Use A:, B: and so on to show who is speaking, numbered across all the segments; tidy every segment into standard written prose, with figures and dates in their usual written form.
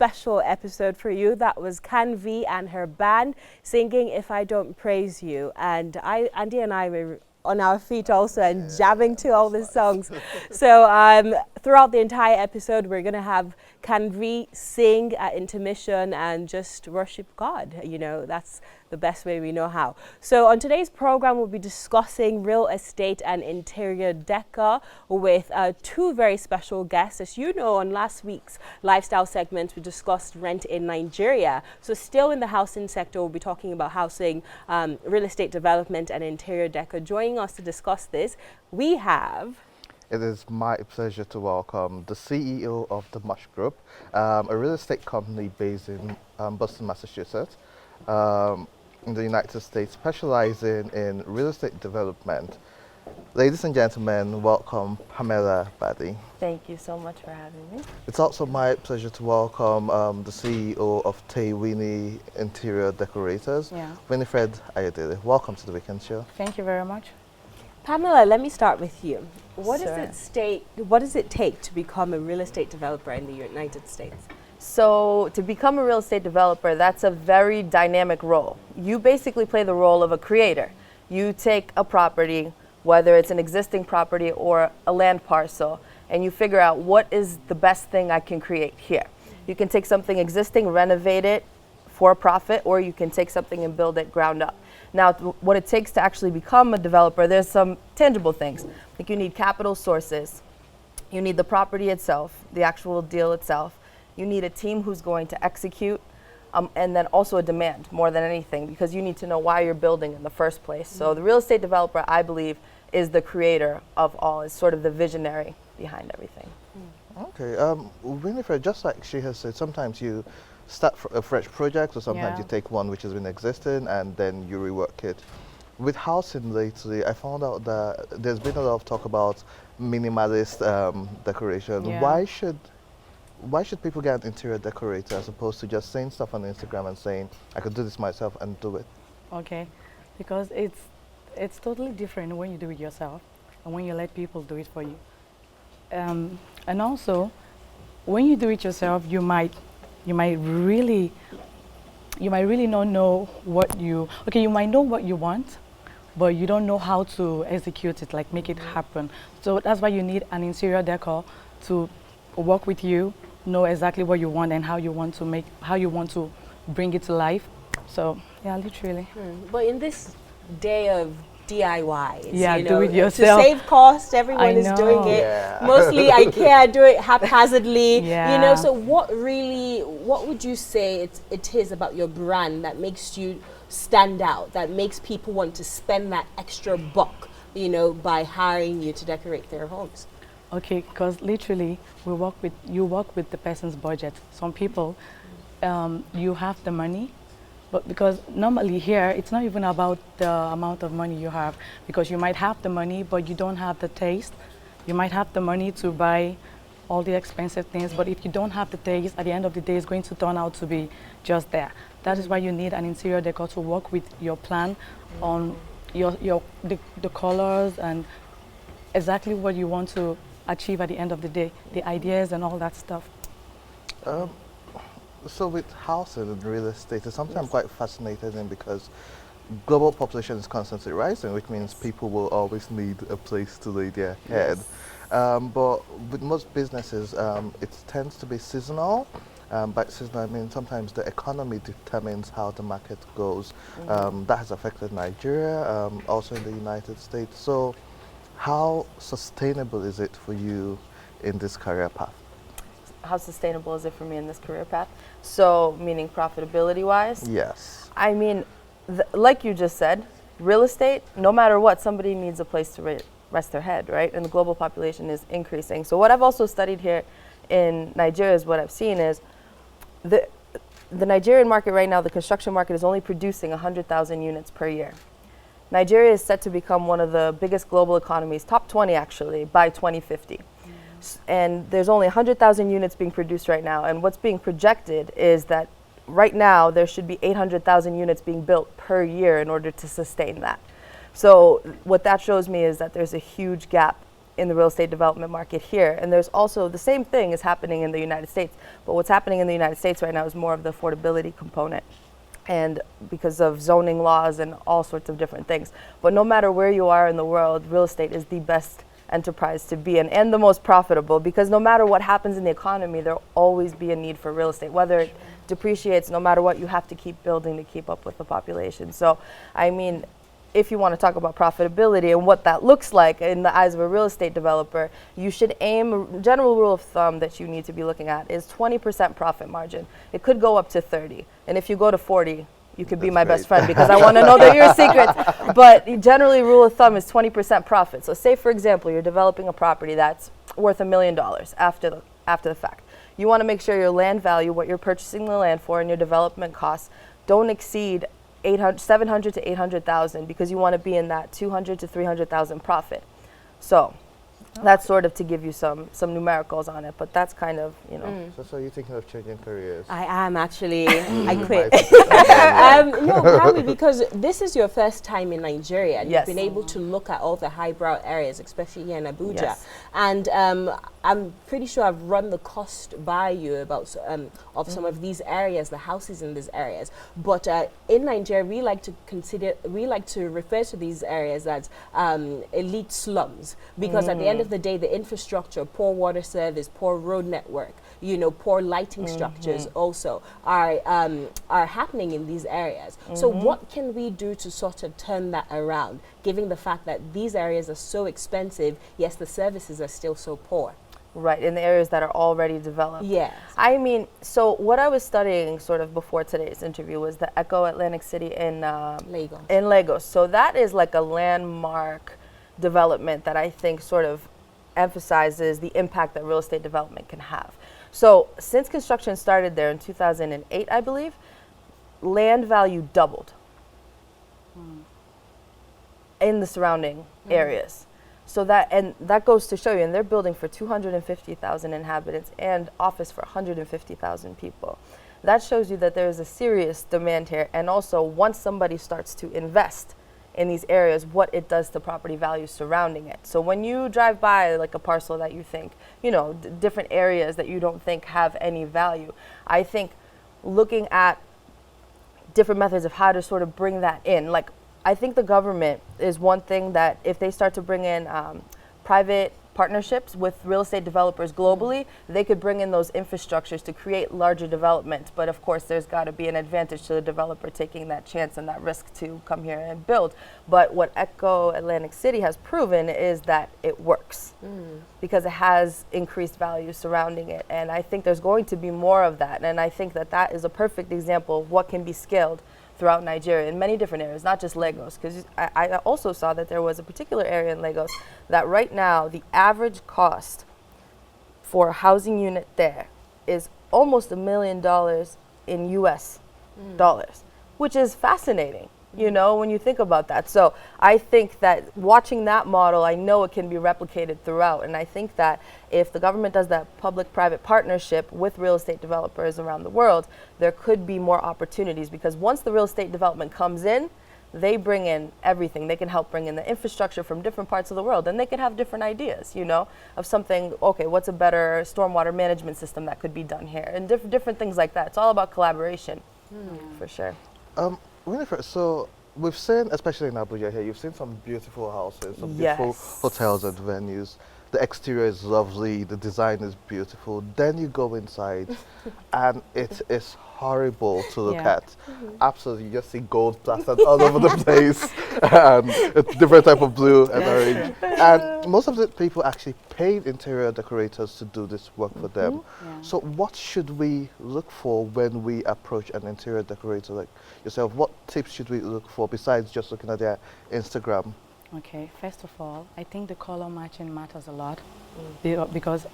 A: special episode for you. That was Canvi and her band singing If I Don't Praise You. And Andy and I were on our feet also and jamming to all the songs. So throughout the entire episode, we're going to have Canvi sing at intermission and just worship God. You know, that's the best way we know how. So on today's program, we'll be discussing real estate and interior decor with two very special guests. As you know, on last week's lifestyle segment, we discussed rent in Nigeria. So still in the housing sector, we'll be talking about housing, real estate development and interior decor. Joining us to discuss this, we have...
B: It is my pleasure to welcome the CEO of the Mosche Group, a real estate company based in Boston, Massachusetts, in the United States, specializing in real estate development. Ladies and gentlemen, welcome Pamela Bardhi.
C: Thank you so much for having me.
B: It's also my pleasure to welcome the CEO of Taewinny Interior Decorators, Winifred Ayodele. Welcome to the Weekend Show.
C: Thank you very much.
A: Pamela, let me start with you. What does it take to become a real estate developer in the United States?
C: So to become a real estate developer, that's a very dynamic role. You basically play the role of a creator. You take a property, whether it's an existing property or a land parcel, and you figure out what is the best thing I can create here. You can take something existing, renovate it for profit, or you can take something and build it ground up. Now, what it takes to actually become a developer, there's some tangible things. Like you need capital sources, you need the property itself, the actual deal itself, you need a team who's going to execute, and then also a demand more than anything, because you need to know why you're building in the first place. So the real estate developer, I believe, is the creator of all, is sort of the visionary behind everything.
B: Okay, Winifred, just like she has said, sometimes you start a fresh project, or sometimes you take one which has been existing and then you rework it. With housing lately, I found out that there's been a lot of talk about minimalist decoration. Why should people get an interior decorator as opposed to just saying stuff on Instagram and saying, I could do this myself and do it?
D: Okay, because it's totally different when you do it yourself and when you let people do it for you. And also, when you do it yourself, you might really not know what you might know what you want, but you don't know how to execute it, like make it happen. So that's why you need an interior decor to work with you, know exactly what you want and how you want to bring it to life. So yeah, literally.
A: But in this day of DIYs,
D: you know, do it yourself.
A: To save cost, everyone is doing it. Mostly IKEA do it haphazardly. You know, so what would you say it is about your brand that makes you stand out, that makes people want to spend that extra buck, you know, by hiring you to decorate their homes?
D: Okay, because literally you work with the person's budget. Some people, you have the money, but because normally here, it's not even about the amount of money you have, because you might have the money, but you don't have the taste. You might have the money to buy all the expensive things, but if you don't have the taste, at the end of the day, it's going to turn out to be just there. That is why you need an interior decor to work with your plan on the colors and exactly what you want to achieve at the end of the day, the ideas and all that stuff.
B: So with housing and real estate, it's something I'm quite fascinated in, because global population is constantly rising, which means people will always need a place to lay their head. But with most businesses, it tends to be seasonal. By seasonal, I mean sometimes the economy determines how the market goes. That has affected Nigeria, also in the United States. So how sustainable is it for you in this career path?
C: How sustainable is it for me in this career path? So, meaning profitability-wise?
B: Yes.
C: I mean, like you just said, real estate, no matter what, somebody needs a place to rest their head, right? And the global population is increasing. So what I've also studied here in Nigeria is what I've seen is the Nigerian market right now, the construction market is only producing 100,000 units per year. Nigeria is set to become one of the biggest global economies, top 20 actually, by 2050. And there's only 100,000 units being produced right now. And what's being projected is that right now there should be 800,000 units being built per year in order to sustain that. So what that shows me is that there's a huge gap in the real estate development market here. And there's also the same thing is happening in the United States. But what's happening in the United States right now is more of the affordability component, and because of zoning laws and all sorts of different things. But no matter where you are in the world, real estate is the best enterprise to be in and the most profitable, because no matter what happens in the economy, there'll always be a need for real estate. Whether it depreciates, no matter what, you have to keep building to keep up with the population. So, I mean, if you want to talk about profitability and what that looks like in the eyes of a real estate developer, you should aim, a general rule of thumb that you need to be looking at is 20% profit margin. It could go up to 30. And if you go to 40, you could be my best friend, because I want to know that your secrets. But generally, rule of thumb is 20% profit. So say, for example, you're developing a property that's worth $1 million after the fact. You want to make sure your land value, what you're purchasing the land for, and your development costs don't exceed 700 to 800,000, because you want to be in that 200 to 300,000 profit. So that's sort of to give you some numericals on it, but that's kind of, you know.
B: So you're thinking of changing careers?
A: I am actually. I quit. No, probably because this is your first time in Nigeria, and
C: Yes.
A: you've been able to look at all the highbrow areas, especially here in Abuja.
C: Yes.
A: And I'm pretty sure I've run the cost by you about of some of these areas, the houses in these areas. But in Nigeria, we like to refer to these areas as elite slums, because at the end of the day, the infrastructure, poor water service, poor road network, you know, poor lighting structures also are happening in these areas. So what can we do to sort of turn that around, given the fact that these areas are so expensive, yes, the services are still so poor?
C: Right, in the areas that are already developed.
A: Yes.
C: I mean, so what I was studying sort of before today's interview was the Echo Atlantic City in
A: Lagos.
C: In Lagos. So that is like a landmark development that I think sort of emphasizes the impact that real estate development can have. So since construction started there in 2008, I believe, land value doubled in the surrounding areas. So that goes to show you, and they're building for 250,000 inhabitants and office for 150,000 people. That shows you that there is a serious demand here, and also once somebody starts to invest in these areas, what it does to property values surrounding it. So when you drive by like a parcel that you think, you know, different areas that you don't think have any value, I think looking at different methods of how to sort of bring that in, like I think the government is one thing that if they start to bring in private partnerships with real estate developers globally, they could bring in those infrastructures to create larger developments. But of course, there's got to be an advantage to the developer taking that chance and that risk to come here and build. But what Echo Atlantic City has proven is that it works because it has increased value surrounding it. And I think there's going to be more of that. And I think that that is a perfect example of what can be scaled throughout Nigeria in many different areas, not just Lagos, because I also saw that there was a particular area in Lagos that right now the average cost for a housing unit there is almost $1 million in US dollars, which is fascinating, you know, when you think about that. So I think that watching that model, I know it can be replicated throughout. And I think that if the government does that public-private partnership with real estate developers around the world, there could be more opportunities, because once the real estate development comes in, they bring in everything. They can help bring in the infrastructure from different parts of the world, and they can have different ideas, you know, of something, okay, what's a better stormwater management system that could be done here, and different things like that. It's all about collaboration, for sure.
B: Winifred, so we've seen, especially in Abuja here, you've seen some beautiful houses, some beautiful hotels and venues. The exterior is lovely, the design is beautiful. Then you go inside and it is horrible to look at. Absolutely, you just see gold plastered all over the place, and a different type of blue and orange. And most of the people actually paid interior decorators to do this work for them. So what should we look for when we approach an interior decorator like yourself? What tips should we look for besides just looking at their Instagram?
D: Okay, first of all, I think the color matching matters a lot because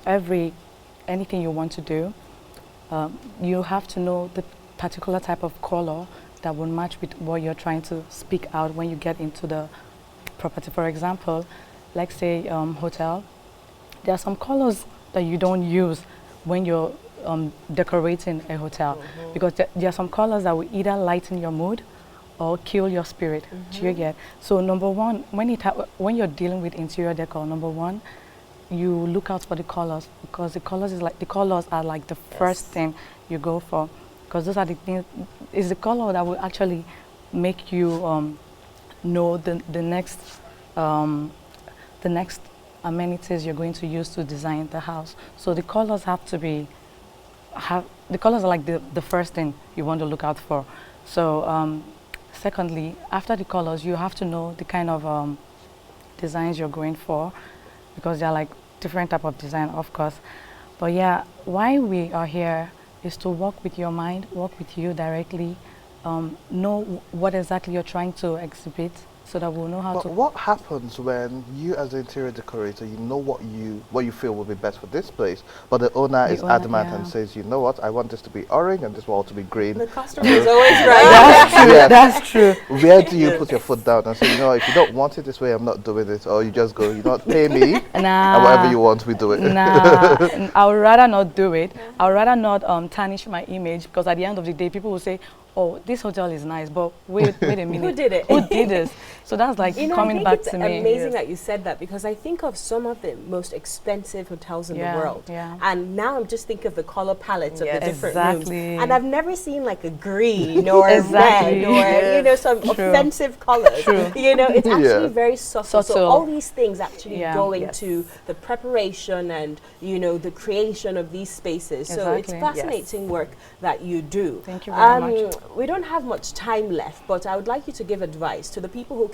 D: anything you want to do, you have to know the particular type of color that will match with what you're trying to speak out when you get into the property. For example, like say hotel, there are some colors that you don't use when you're decorating a hotel because there are some colors that will either lighten your mood or kill your spirit. Do you get? So number one, when you're dealing with interior decor, number one, you look out for the colors, because the colors are like the first thing you go for, because those are the things. It's the color that will actually make you know the next amenities you're going to use to design the house. So the colors have to be the colors are like the first thing you want to look out for. So secondly, after the colors, you have to know the kind of designs you're going for, because they're like different type of design, of course. But yeah, why we are here is to work with your mind, work with you directly, know what exactly you're trying to exhibit, so that we'll know how
B: But
D: to.
B: what happens when you, as an interior decorator, you know what you feel will be best for this place, but the owner is adamant and says, you know what, I want this to be orange and this wall to be green.
A: The customer is always right.
D: That's true.
B: Yes.
D: That's true.
B: Where do you put your foot down and say, you know, if you don't want it this way, I'm not doing it, or you just go, you don't pay me, and whatever you want, we do it.
D: Nah, I would rather not do it. I would rather not tarnish my image, because at the end of the day, people will say, oh, this hotel is nice, but wait a minute.
A: Who did it?
D: Who did this? So that's like coming back to me.
A: I think it's amazing that you said that, because I think of some of the most expensive hotels in the world.
D: Yeah.
A: And now I'm just thinking of the color palettes of the different rooms.
D: Exactly.
A: And I've never seen like a green or
D: Exactly.
A: red or, you know, some offensive colors.
D: True.
A: You know, it's actually very subtle. So
D: Subtle.
A: all these things actually go
C: Yes.
A: into the preparation and, you know, the creation of these spaces. So it's
D: Exactly.
A: fascinating work that you do.
D: Thank you very much.
A: We don't have much time left, but I would like you to give advice to the people who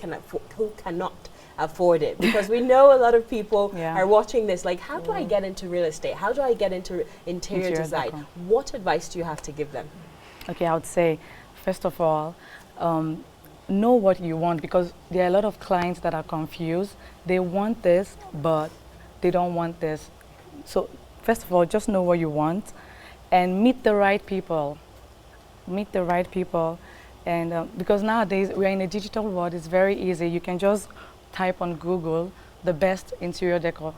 A: cannot afford it, because we know a lot of people are watching this like, how do I get into real estate? How do I get into interior design?
D: decor.
A: What advice do you have to give them?
D: Okay, I would say, first of all, know what you want, because there are a lot of clients that are confused. They want this, but they don't want this. So first of all, just know what you want and meet the right people. Meet the right people. And because nowadays we're in a digital world, it's very easy. You can just type on Google the best interior decor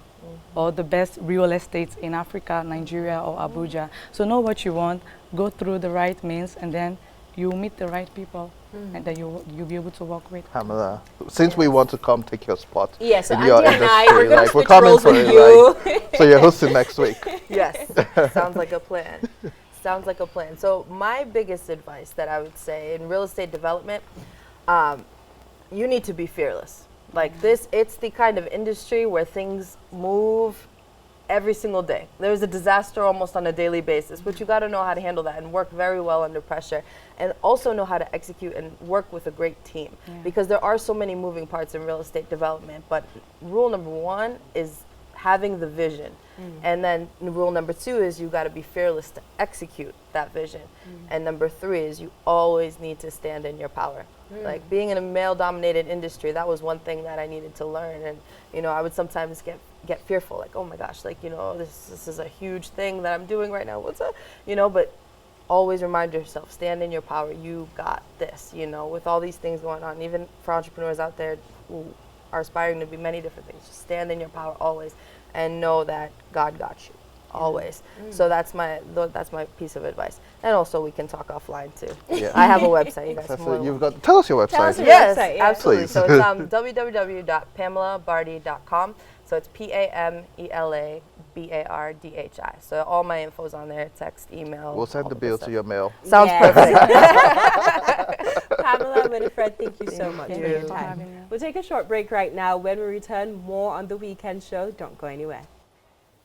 D: or the best real estate in Africa, Nigeria, or Abuja. So know what you want, go through the right means, and then you'll meet the right people, and then you'll be able to work with.
B: Pamela, since we want to come take your spot
A: Yes, so
B: in
A: Andy
B: your
A: and I,
B: industry,
A: we're going
B: like,
A: to
B: we're
A: switch
B: coming
A: roles
B: for
A: with
B: it,
A: you.
B: like, so you're hosting next week.
C: Yes, sounds like a plan. Sounds like a plan. So my biggest advice that I would say in real estate development, you need to be fearless. Like this, it's the kind of industry where things move every single day. There's a disaster almost on a daily basis, but you got to know how to handle that and work very well under pressure, and also know how to execute and work with a great team, because there are so many moving parts in real estate development. But rule number one is having the vision. And then rule number two is you got to be fearless to execute that vision. And number three is you always need to stand in your power. Like being in a male-dominated industry, that was one thing that I needed to learn. And you know, I would sometimes get fearful, like, oh my gosh, like, you know, this is a huge thing that I'm doing right now. What's up, you know? But always remind yourself, stand in your power. You got this. You know, with all these things going on, even for entrepreneurs out there who are aspiring to be many different things, just stand in your power always. And know that God got you, always. So that's my piece of advice. And also, we can talk offline too.
B: Yeah.
C: I have a website. You guys
B: That's
C: more
B: it.
C: than
B: You've got, tell us your website.
A: Tell us your
C: Yes,
A: website, yeah.
C: absolutely.
B: Please.
C: So it's www.pamelabardhi.com. So it's PAMELABARDHI. So all my info's on there. Text, email.
B: We'll send
C: all
B: the
C: of
B: bill
C: stuff.
B: to your mail.
C: Sounds
A: Yes.
C: perfect.
A: Pamela, Winifred, thank you so much
C: Thank
A: for your
C: you.
A: time. We'll take a short break right now. When we return, more on The Weekend Show. Don't go anywhere.